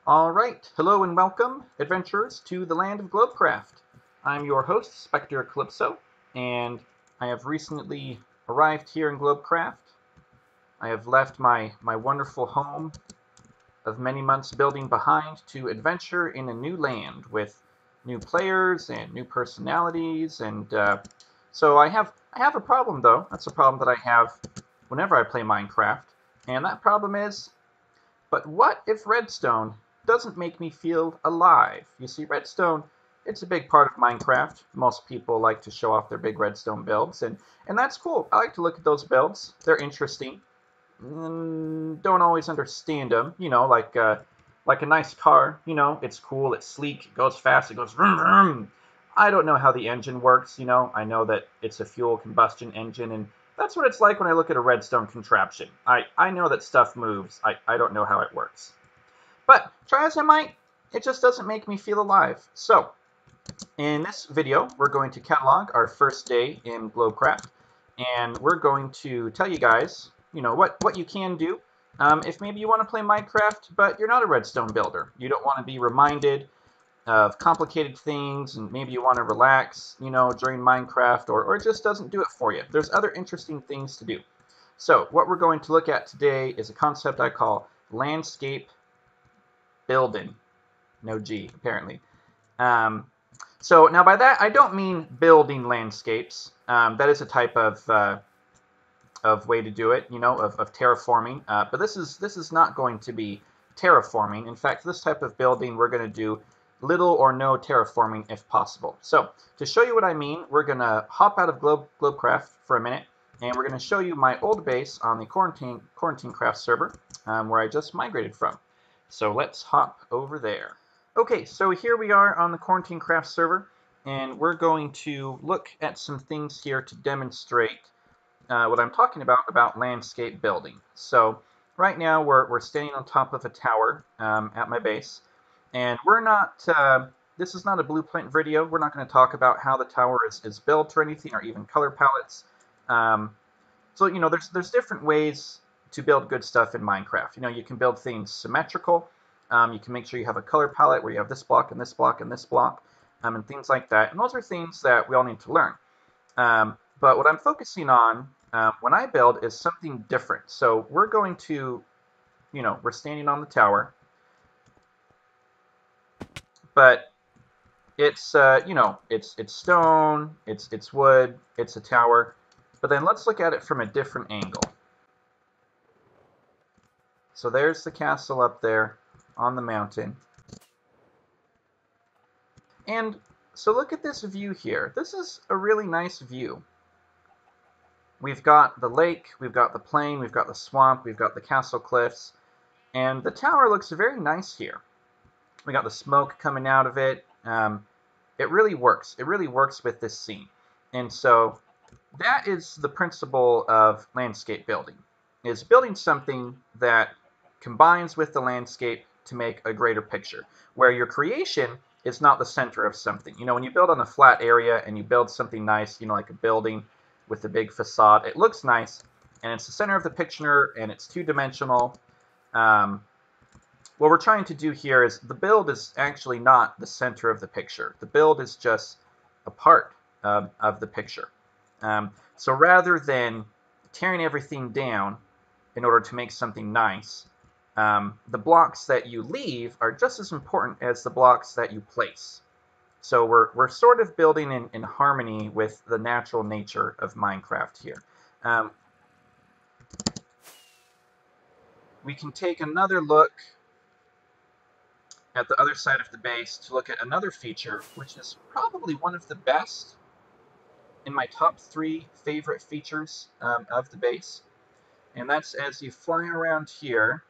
Alright, hello and welcome, adventurers, to the land of Globecraft. I'm your host, Spectre, and I have recently arrived here in Globecraft. I have left my wonderful home of many months building behind to adventure in a new land with new players and new personalities, and so I have a problem though. That's a problem that I have whenever I play Minecraft, and that problem is, but what if redstone doesn't make me feel alive? You see, redstone, it's a big part of Minecraft. Most people like to show off their big redstone builds, and that's cool. I like to look at those builds. They're interesting. Don't always understand them, like a nice car. It's cool, it's sleek, it goes fast, it goes vroom vroom. I don't know how the engine works. I know that it's a fuel combustion engine, and that's what it's like when I look at a redstone contraption. I know that stuff moves. I don't know how it works. But try as I might, it just doesn't make me feel alive. So, in this video, we're going to catalog our first day in Globecraft, and we're going to tell you guys, what you can do if maybe you want to play Minecraft, but you're not a redstone builder. You don't want to be reminded of complicated things, and maybe you want to relax, during Minecraft, or it just doesn't do it for you. There's other interesting things to do. So what we're going to look at today is a concept I call landscape building. No G, apparently. So now by that, I don't mean building landscapes. That is a type of way to do it, of terraforming. But this is not going to be terraforming. In fact, this type of building, we're going to do little or no terraforming if possible. So to show you what I mean, we're going to hop out of Globecraft for a minute, and we're going to show you my old base on the Quarantine Craft server, where I just migrated from. So let's hop over there. Okay, so here we are on the Quarantine Craft server, and we're going to look at some things here to demonstrate what I'm talking about landscape building. So right now we're standing on top of a tower at my base, and we're not, this is not a blueprint video. We're not going to talk about how the tower is built or anything, or even color palettes. So, there's different ways to build good stuff in Minecraft. You can build things symmetrical. You can make sure you have a color palette where you have this block and this block and this block, and things like that. And those are things that we all need to learn. But what I'm focusing on when I build is something different. So we're going to, we're standing on the tower, but it's, it's stone, it's wood, it's a tower. But then let's look at it from a different angle. So there's the castle up there on the mountain. And so look at this view here. This is a really nice view. We've got the lake, we've got the plain, we've got the swamp, we've got the castle cliffs, and the tower looks very nice here. We got the smoke coming out of it. It really works. It really works with this scene. And so that is the principle of landscape building, is building something that combines with the landscape to make a greater picture, where your creation is not the center of something. When you build on a flat area and you build something nice, like a building with a big facade, it looks nice, and it's the center of the picture, and it's two-dimensional. What we're trying to do here is the build is actually not the center of the picture. The build is just a part of the picture. So rather than tearing everything down in order to make something nice, the blocks that you leave are just as important as the blocks that you place. So we're sort of building in harmony with the natural nature of Minecraft here. We can take another look at the other side of the base to look at another feature, which is probably one of the best in my top 3 favorite features of the base. And that's as you fly around here.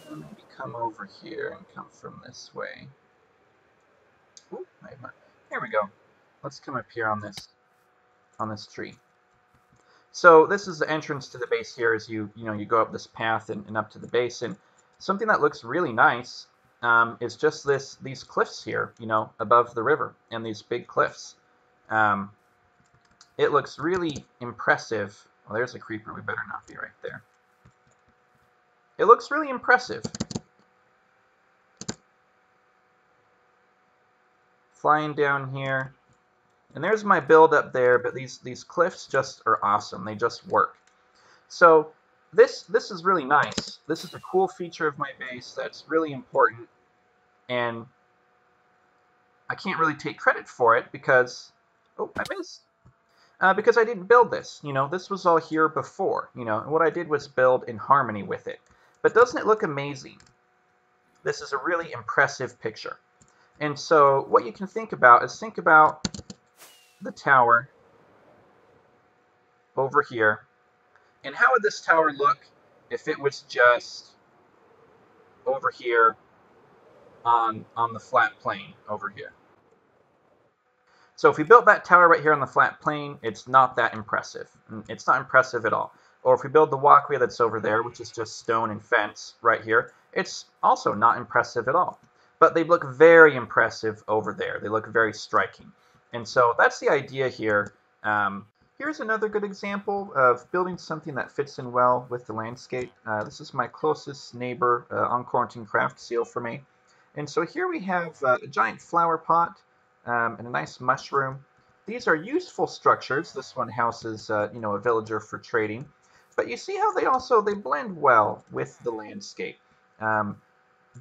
Maybe come over here and come from this way. Ooh, here we go. Let's come up here on this tree. So this is the entrance to the base here as you go up this path and up to the base. And something that looks really nice is just these cliffs here, above the river, and these big cliffs. It looks really impressive. Well, there's a creeper. We better not be right there. it looks really impressive. Flying down here. And there's my build up there, but these cliffs just are awesome. They just work. So this is really nice. This is a cool feature of my base that's really important, and I can't really take credit for it because, oh, I missed. Because I didn't build this. You know, this was all here before. You know, and what I did was build in harmony with it. But doesn't it look amazing? This is a really impressive picture. And so what you can think about is think about the tower over here. And how would this tower look if it was just over here on the flat plane over here? So if we built that tower right here on the flat plane, it's not that impressive. It's not impressive at all. Or if we build the walkway that's over there, which is just stone and fence right here, it's also not impressive at all. But they look very impressive over there. They look very striking. And so that's the idea here. Here's another good example of building something that fits in well with the landscape. This is my closest neighbor on Quarantine Craft Seal for me. And so here we have a giant flower pot and a nice mushroom. These are useful structures. This one houses you know, a villager for trading. But you see how they blend well with the landscape.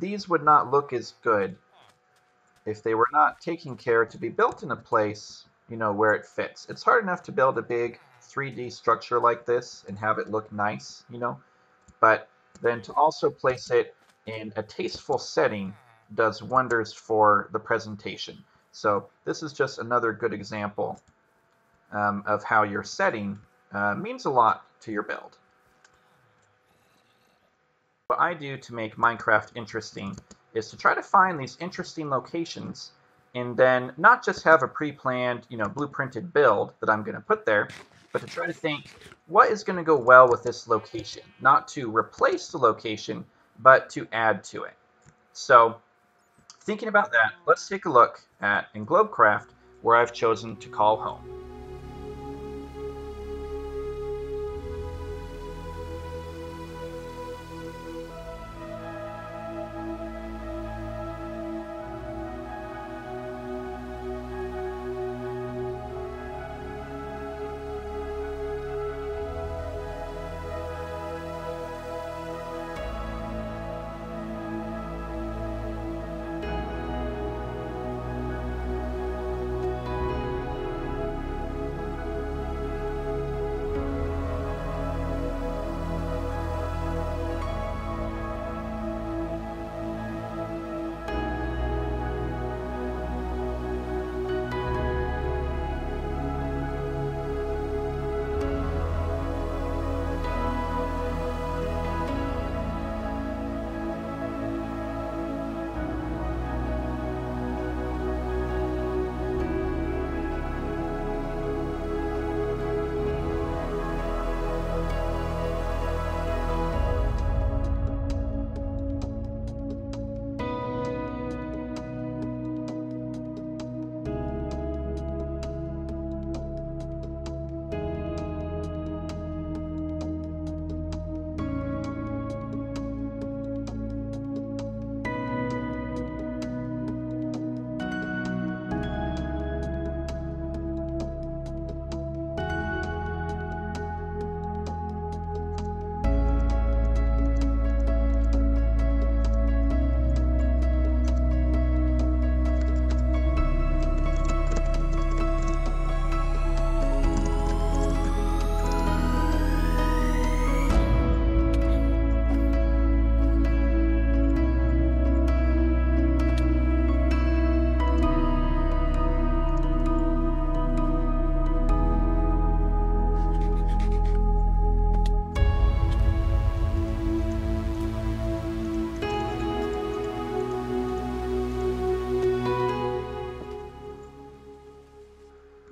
These would not look as good if they were not taking care to be built in a place, you know, where it fits. It's hard enough to build a big 3D structure like this and have it look nice, you know, but then to also place it in a tasteful setting does wonders for the presentation. So this is just another good example of how your setting means a lot to your build. What I do to make Minecraft interesting is to try to find these interesting locations and then not just have a pre-planned, you know, blueprinted build that I'm going to put there, but to try to think what is going to go well with this location, not to replace the location, but to add to it. So thinking about that, let's take a look at in Globecraft where I've chosen to call home.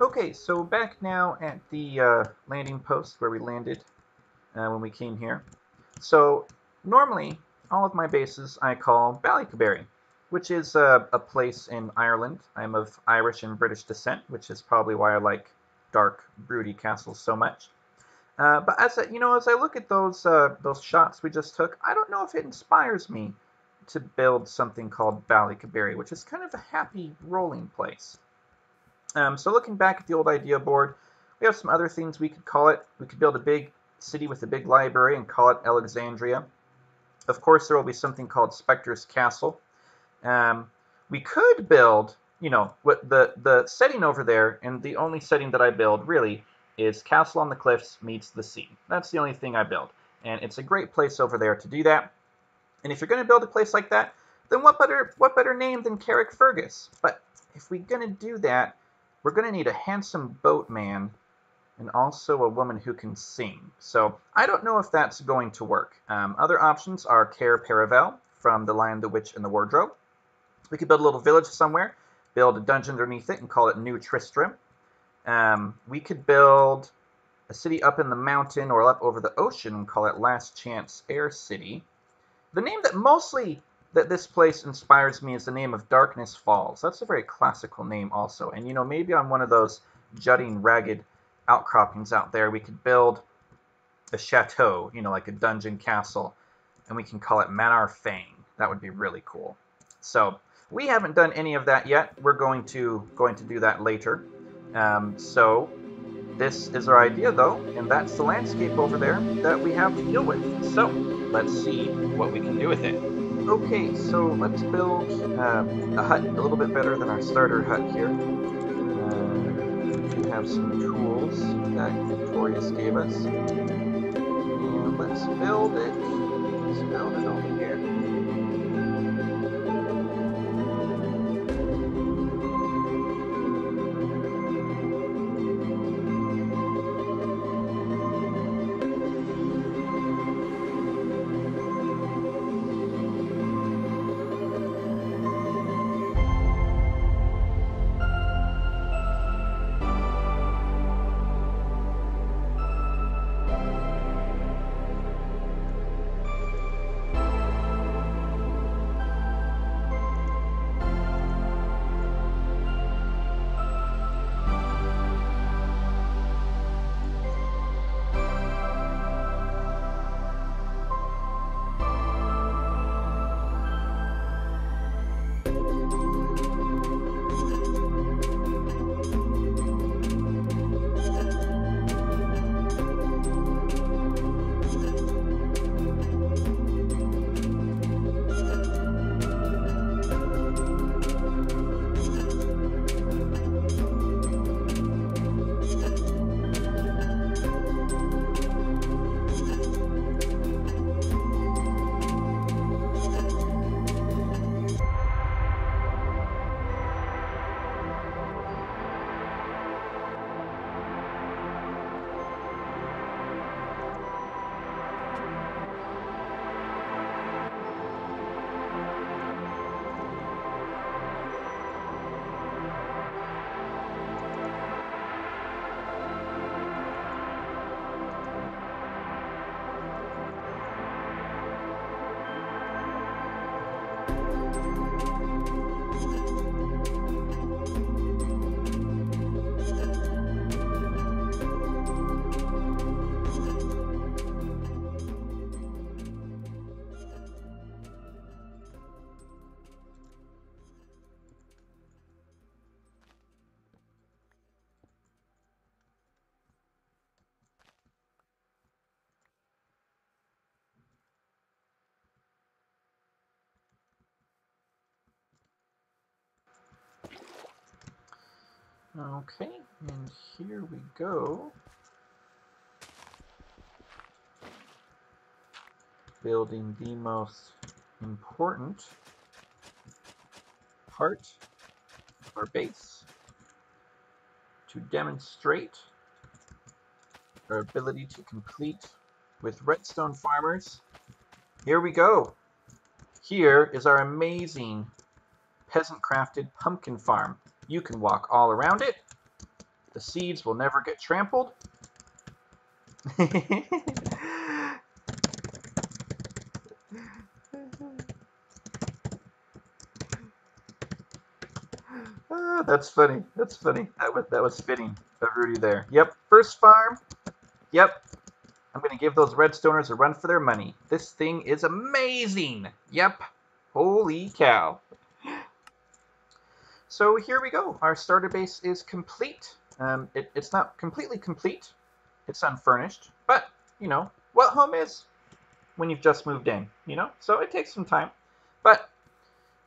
Okay, so back now at the landing post where we landed when we came here. So normally, all of my bases I call Ballycaberry, which is a place in Ireland. I'm of Irish and British descent, which is probably why I like dark, broody castles so much. But as as I look at those shots we just took, I don't know if it inspires me to build something called Ballycaberry, which is kind of a happy rolling place. So looking back at the old idea board, we have some other things we could call it. We could build a big city with a big library and call it Alexandria. Of course, there will be something called Spectre's Castle. We could build, what the setting over there, and the only setting that I build really is Castle on the Cliffs meets the sea. That's the only thing I build, and it's a great place over there to do that. And if you're going to build a place like that, then what better name than Carrickfergus? But if we're going to do that, we're going to need a handsome boatman and also a woman who can sing. So I don't know if that's going to work. Other options are Cair Paravel from The Lion, the Witch, and the Wardrobe. We could build a little village somewhere, build a dungeon underneath it, and call it New Tristram. We could build a city up in the mountain or up over the ocean and call it Last Chance Air City. The name that this place inspires me is the name of Darkness Falls. That's a very classical name also. And maybe on one of those jutting, ragged outcroppings out there, we could build a chateau, like a dungeon castle, and we can call it Manar Fang. That would be really cool. So we haven't done any of that yet. We're going to do that later. So this is our idea, though, and that's the landscape over there that we have to deal with. So let's see what we can do with it. Okay, so let's build a hut a little bit better than our starter hut here. We have some tools that Victorious gave us. And let's build it. Let's build it over here. Okay, and here we go. Building the most important part of our base to demonstrate our ability to compete with redstone farmers. Here we go. Here is our amazing peasant-crafted pumpkin farm. You can walk all around it. The seeds will never get trampled. That's funny. That's funny. That was fitting of Rudy there. Yep. First farm. Yep. I'm going to give those redstoners a run for their money. This thing is amazing. Yep. Holy cow. So here we go. Our starter base is complete. It's not completely complete. It's unfurnished. But, you know, what home is when you've just moved in, you know? So it takes some time. But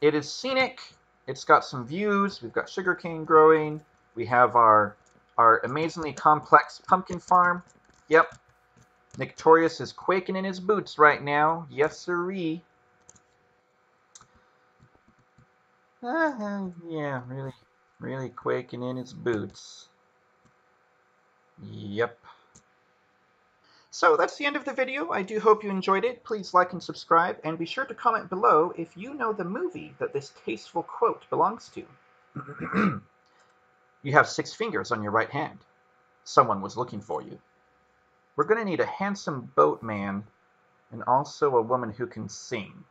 it is scenic. It's got some views. We've got sugarcane growing. We have our amazingly complex pumpkin farm. Yep. Victorious is quaking in his boots right now. Yes, sirree. Yeah, really quaking in his boots. Yep. So that's the end of the video. I do hope you enjoyed it. Please like and subscribe, and be sure to comment below if you know the movie that this tasteful quote belongs to. You have 6 fingers on your right hand. Someone was looking for you. We're going to need a handsome boatman and also a woman who can sing.